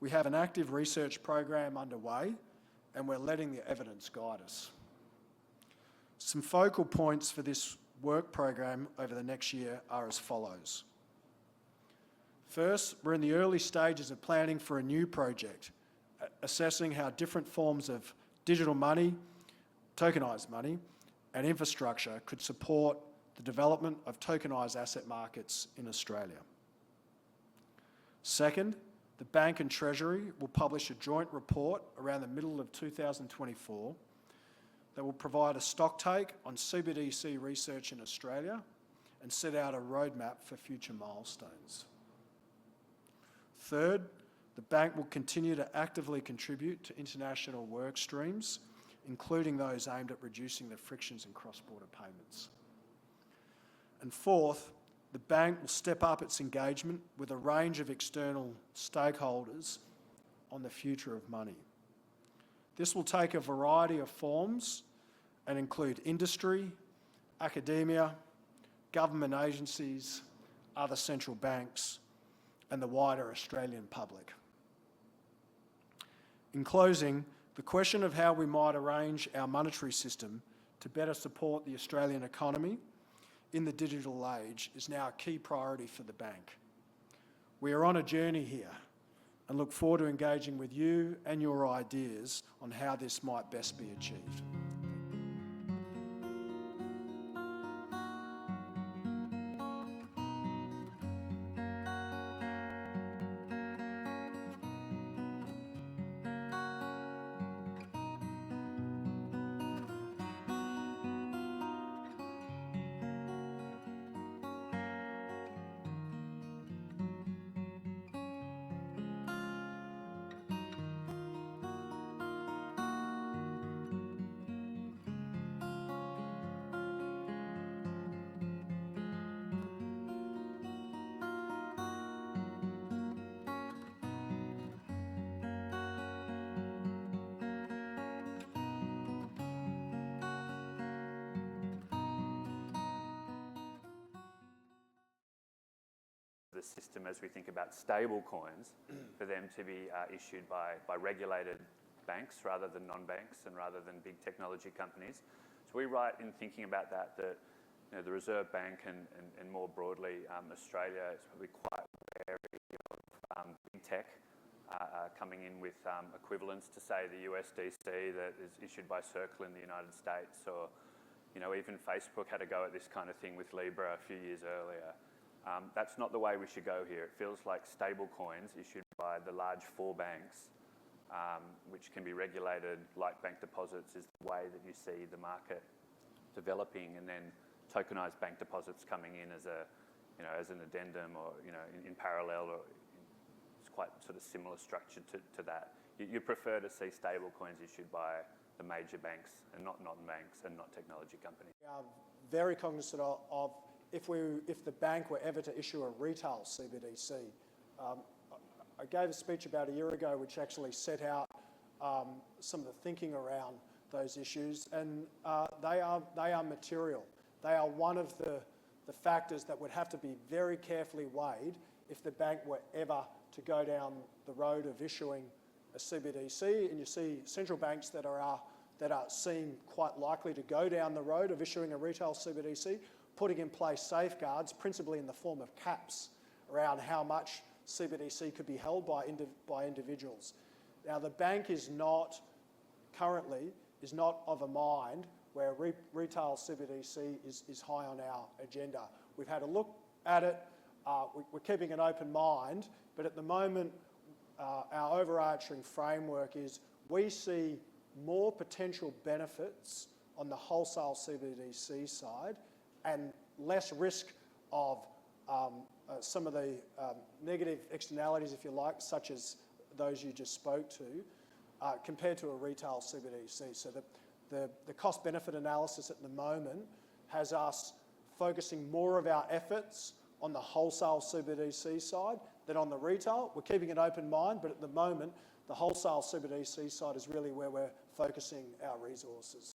We have an active research program underway and we're letting the evidence guide us. Some focal points for this work program over the next year are as follows. First, we're in the early stages of planning for a new project, assessing how different forms of digital money, tokenised money, and infrastructure could support the development of tokenised asset markets in Australia. Second, the Bank and Treasury will publish a joint report around the middle of 2024 that will provide a stocktake on CBDC research in Australia and set out a roadmap for future milestones. Third, the Bank will continue to actively contribute to international work streams, including those aimed at reducing the frictions in cross-border payments. And fourth, the Bank will step up its engagement with a range of external stakeholders on the future of money. This will take a variety of forms and include industry, academia, government agencies, other central banks, and the wider Australian public. In closing, the question of how we might arrange our monetary system to better support the Australian economy in the digital age is now a key priority for the Bank. We are on a journey here and look forward to engaging with you and your ideas on how this might best be achieved. The system as we think about stable coins for them to be issued by regulated banks rather than non-banks and rather than big technology companies. So we write in thinking about that the Reserve Bank and more broadly Australia is probably quite wary of big tech coming in with equivalents to say the USDC that is issued by Circle in the United States, or even Facebook had a go at this kind of thing with Libra a few years earlier. That's not the way we should go here. It feels like stable coins issued by the large four banks, which can be regulated like bank deposits, is the way that you see the market developing, and then tokenised bank deposits coming in as an addendum or in parallel, or it's quite sort of similar structure to that. You prefer to see stable coins issued by the major banks and not non-banks and not technology companies. We are very cognizant of if the Bank were ever to issue a retail CBDC. I gave a speech about a year ago which actually set out some of the thinking around those issues, and they are material. They are one of the factors that would have to be very carefully weighed if the Bank were ever to go down the road of issuing a CBDC. And you see central banks that are seen quite likely to go down the road of issuing a retail CBDC, putting in place safeguards, principally in the form of caps, around how much CBDC could be held by individuals. Now, the Bank is not of a mind where retail CBDC is high on our agenda. We've had a look at it. We're keeping an open mind, but at the moment, our overarching framework is we see more potential benefits on the wholesale CBDC side and less risk of some of the negative externalities, if you like, such as those you just spoke to, compared to a retail CBDC. So the cost-benefit analysis at the moment has us focusing more of our efforts on the wholesale CBDC side than on the retail. We're keeping an open mind, but at the moment, the wholesale CBDC side is really where we're focusing our resources.